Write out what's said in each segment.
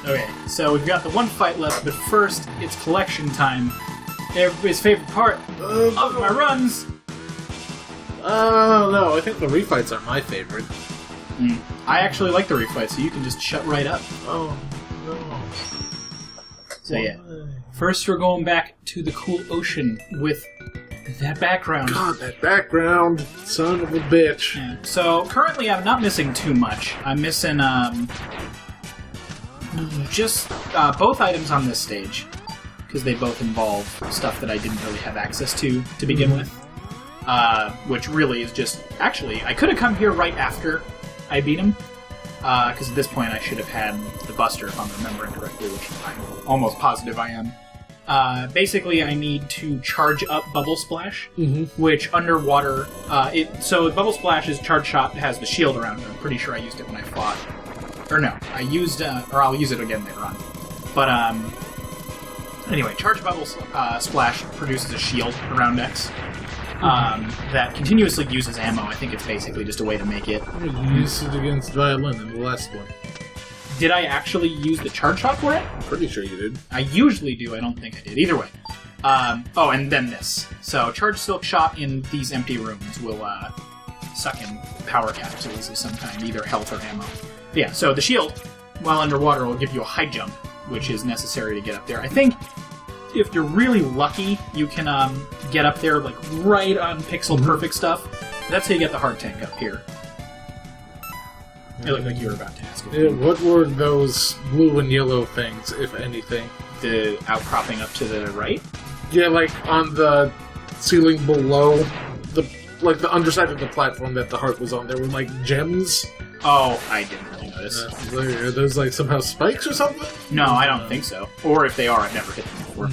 Okay, so we've got the one fight left, but first, it's collection time. Everybody's favorite part of my runs. No, I think the refights are my favorite. I actually like the refights, so you can just shut right up. Oh, no. So yeah, first we're going back to the cool ocean with that background. God, that background, son of a bitch. Yeah. So currently I'm not missing too much. I'm missing just both items on this stage, because they both involve stuff that I didn't really have access to begin with. Which really is just... Actually, I could have come here right after I beat him, because at this point I should have had the Buster, if I'm remembering correctly, which I'm almost positive I am. Basically, I need to charge up Bubble Splash, which underwater... So Bubble Splash's charge shot has the shield around it. I'm pretty sure I used it when I fought... Or no, I used... or I'll use it again later on. But, anyway, Charge Bubble Splash produces a shield around X. That continuously uses ammo. I think it's basically just a way to make it. You used it against Violin in the last one. Did I actually use the charge shot for it? Pretty sure you did. I usually do. I don't think I did. Either way. Oh, and then this. So, Charge Silk Shot in these empty rooms will suck in power capsules of some kind, either health or ammo. But yeah, so the shield, while underwater, will give you a high jump, which is necessary to get up there. I think... If you're really lucky, you can get up there like right on pixel perfect stuff. That's how you get the hard tank up here. It looked like you were about to ask. What were those blue and yellow things, if anything? The outcropping up to the right? Yeah, like on the ceiling below, the underside of the platform that the heart was on. There were like gems. Oh, I didn't really notice. Are those like somehow spikes or something? No, I don't think so. Or if they are, I've never hit them before.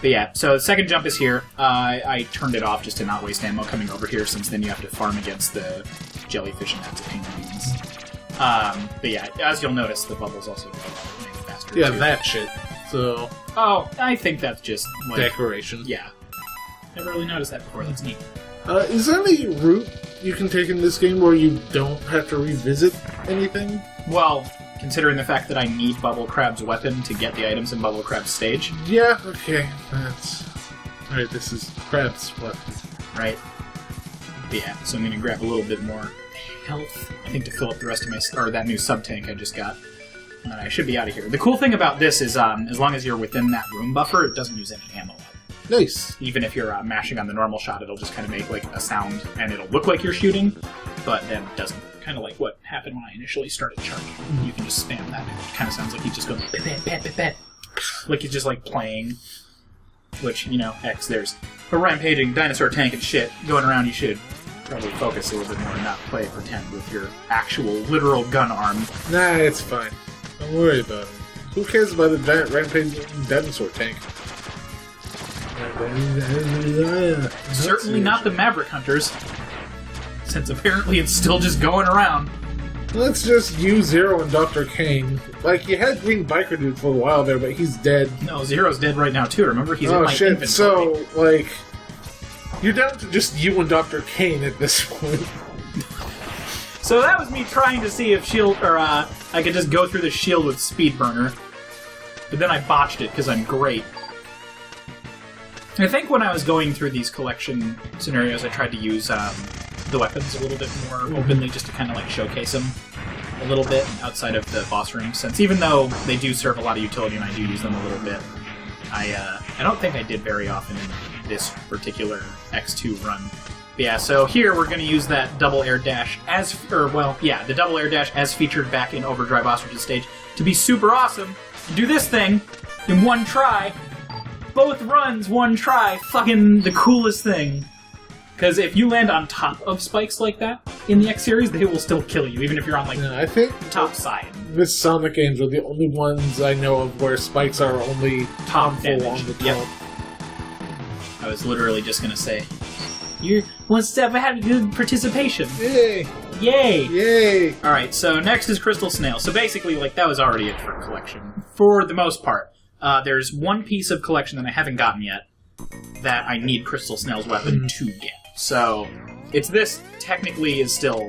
But yeah, so the second jump is here. I turned it off just to not waste ammo coming over here, since then you have to farm against the jellyfish and that's a pain in the ass. But yeah, as you'll notice, the bubbles also go faster. Yeah, too. that shit. So. Oh, I think that's just like, decoration. Yeah. Never really noticed that before. That's neat. Is there any route you can take in this game where you don't have to revisit anything? Well, considering the fact that I need Bubble Crab's weapon to get the items in Bubble Crab's stage. Yeah, okay. That's... Alright, this is Crab's weapon. Right. But yeah, so I'm going to grab a little bit more health, I think, to fill up the rest of my... Or that new sub-tank I just got. And then I should be out of here. The cool thing about this is, as long as you're within that room buffer, it doesn't use any ammo up. Nice. Even if you're mashing on the normal shot, it'll just kind of make like a sound, and it'll look like you're shooting, but then it doesn't. Kind of like what happened when I initially started charging. You can just spam that. It kind of sounds like he's just going bet. Like he's just like playing. Which, you know, heck, there's a rampaging dinosaur tank and shit going around. You should probably focus a little bit more and not play pretend with your actual literal gun arm. Nah, it's fine. Don't worry about it. Who cares about a giant rampaging dinosaur tank? Certainly not the Maverick Hunters, since apparently it's still just going around. Let's just use Zero and Dr. Kane. Like, you had Green Biker Dude for a while there, but he's dead. No, Zero's dead right now, too. Remember, he's in my shit. inventory. So, like, you're down to just you and Dr. Kane at this point. So that was me trying to see if shield, or I could just go through the shield with Speed Burner. But then I botched it, because I'm great. I think when I was going through these collection scenarios, I tried to use the weapons a little bit more openly, just to kind of like showcase them a little bit outside of the boss room. Since even though they do serve a lot of utility and I do use them a little bit, I don't think I did very often in this particular X2 run. But yeah, so here we're going to use that double air dash the double air dash as featured back in Overdrive Ostrich's stage to be super awesome and do this thing in one try. Both runs, one try, fucking the coolest thing. Because if you land on top of spikes like that in the X series, they will still kill you, even if you're on like I think top side. The Sonic games are the only ones I know of where spikes are only top full damage. on the top. Yep. I was literally just gonna say, you're one step ahead of good participation. Yay! Yay! Yay! Alright, so next is Crystal Snail. So basically, like, that was already it for collection. For the most part. There's one piece of collection that I haven't gotten yet that I need Crystal Snail's weapon to get. So, it's this technically is still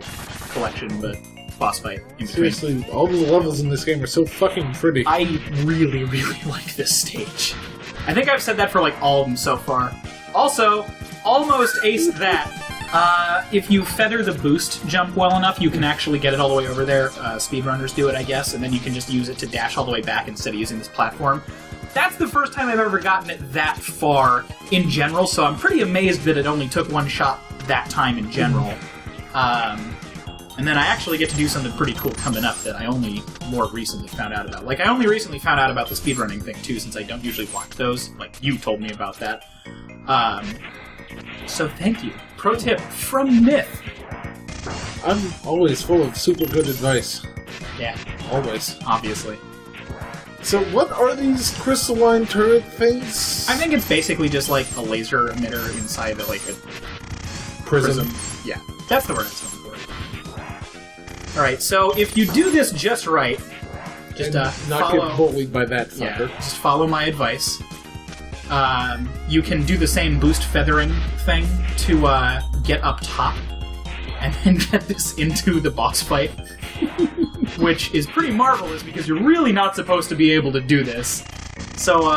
collection, but boss fight in between. Seriously, all the levels in this game are so fucking pretty. I really, really like this stage. I think I've said that for, like, all of them so far. Also, almost aced that. If you feather the boost jump well enough, you can actually get it all the way over there. Speedrunners do it, I guess, and then you can just use it to dash all the way back instead of using this platform. That's the first time I've ever gotten it that far in general, so I'm pretty amazed that it only took one shot that time in general. And then I actually get to do something pretty cool coming up that I only more recently found out about. Like, I only recently found out about the speedrunning thing, too, since I don't usually watch those. Like, you told me about that. So thank you. Pro tip from Myth. I'm always full of super good advice. Yeah, Always. obviously. So what are these crystalline turret things? I think it's basically just like a laser emitter inside of like a Prism. Yeah, that's the word I was looking for. Alright, so if you do this just right, just not follow... get bullied by that fucker. Yeah, just follow my advice. You can do the same boost feathering thing to get up top and then get this into the boss fight. Which is pretty marvelous because you're really not supposed to be able to do this. So,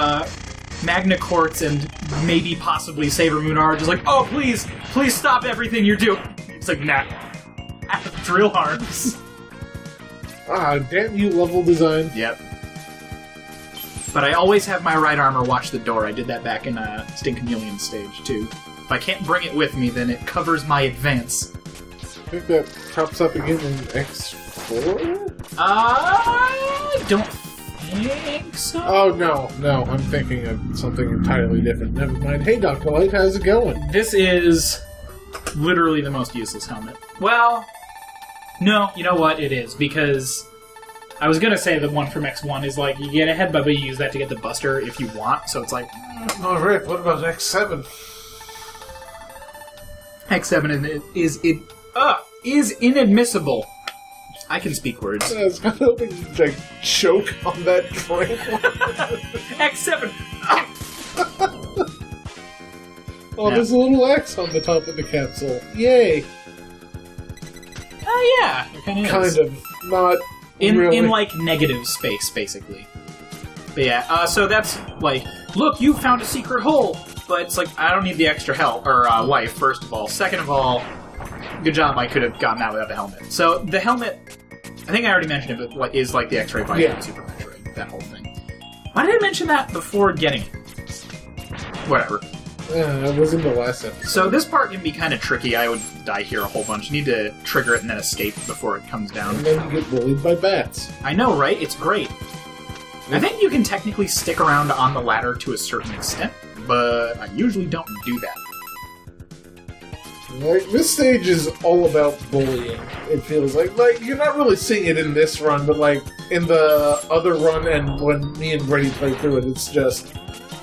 Magna Quartz and maybe possibly Saber Moon are just like, oh, please stop everything you're doing. It's like, nah. I have drill arms. Ah, damn you, level design. Yep. But I always have my right armor watch the door. I did that back in Stinkamelion stage, too. If I can't bring it with me, then it covers my advance. I think that pops up again in X4? I don't think so. Oh, no, I'm thinking of something entirely different. Never mind. Hey, Dr. Light, how's it going? This is literally the most useless helmet. Well, no, you know what? It is, because I was going to say the one from X1 is like, you get a headbutt, but you use that to get the Buster if you want, so it's like... Alright, what about X7? X7 is inadmissible. I can speak words. I was hoping you'd, like, choke on that drink. X7! Oh, there's a little X on the top of the capsule. Yay! Oh, yeah. It kind of. Not really. In, like, negative space, basically. But yeah, so that's, like, look, you found a secret hole! But it's like, I don't need the extra health, or life, first of all. Second of all, good job, I could have gotten that without the helmet. So, the helmet, I think I already mentioned it, but is like the X-ray visor in Super Metroid, that whole thing. Why did I mention that before getting it? Whatever. That was in the last episode. So this part can be kind of tricky. I would die here a whole bunch. You need to trigger it and then escape before it comes down. And then you get bullied by bats. I know, right? It's great. I think you can technically stick around on the ladder to a certain extent, but I usually don't do that. Like, this stage is all about bullying, it feels like. Like, you're not really seeing it in this run, but, like, in the other run and when me and Brady play through it, it's just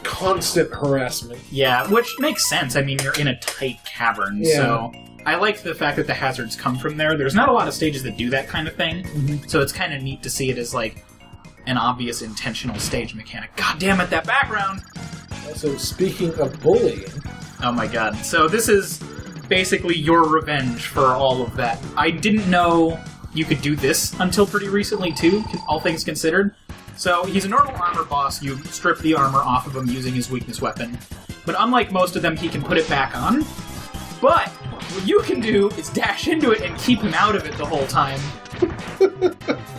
constant harassment. Yeah, which makes sense. I mean, you're in a tight cavern, so... I like the fact that the hazards come from there. There's not a lot of stages that do that kind of thing, so it's kind of neat to see it as, like, an obvious intentional stage mechanic. God damn it, that background! Also, speaking of bullying... Oh my god. So this is basically your revenge for all of that. I didn't know you could do this until pretty recently, too, all things considered. So he's a normal armor boss. You strip the armor off of him using his weakness weapon. But unlike most of them, he can put it back on. But what you can do is dash into it and keep him out of it the whole time.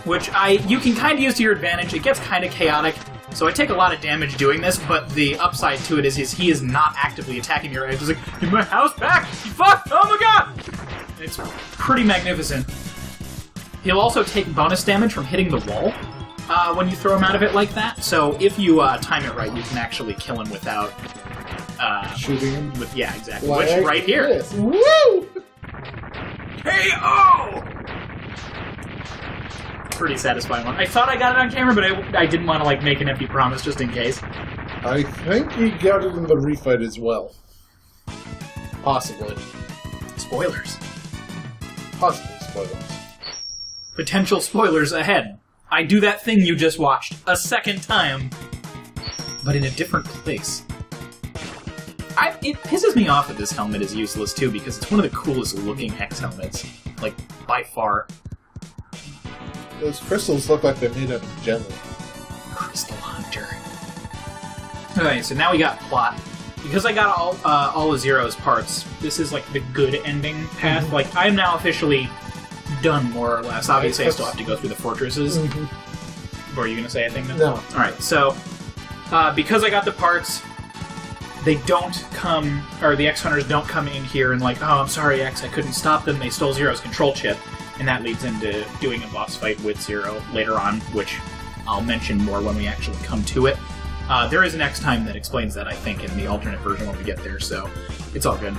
Which you can kind of use to your advantage. It gets kind of chaotic. So I take a lot of damage doing this, but the upside to it is he is not actively attacking your edge. He's like, give my house back! You fuck! Oh my god! It's pretty magnificent. He'll also take bonus damage from hitting the wall when you throw him out of it like that. So if you time it right, you can actually kill him without... shooting him? Yeah, exactly. Like Which, right here. This. Woo! KO! Pretty satisfying one. I thought I got it on camera, but I didn't want to like make an empty promise just in case. I think you got it in the refight as well. Possibly. Spoilers. Possibly spoilers. Potential spoilers ahead. I do that thing you just watched a second time, but in a different place. It pisses me off that this helmet is useless too, because it's one of the coolest looking X helmets, like by far. Those crystals look like they're made out of jelly. Crystal Hunter. Okay, so now we got plot. Because I got all of Zero's parts, this is like the good ending path. Mm-hmm. Like, I am now officially done, more or less. Obviously, I still have to go through the fortresses. Mm-hmm. Or are you going to say anything now? No. Alright, so, because I got the parts, they don't come, or the X-Hunters don't come in here and like, oh, I'm sorry, X, I couldn't stop them, they stole Zero's control chip. And that leads into doing a boss fight with Zero later on, which I'll mention more when we actually come to it. There is an X time that explains that, I think, in the alternate version when we get there, so it's all good.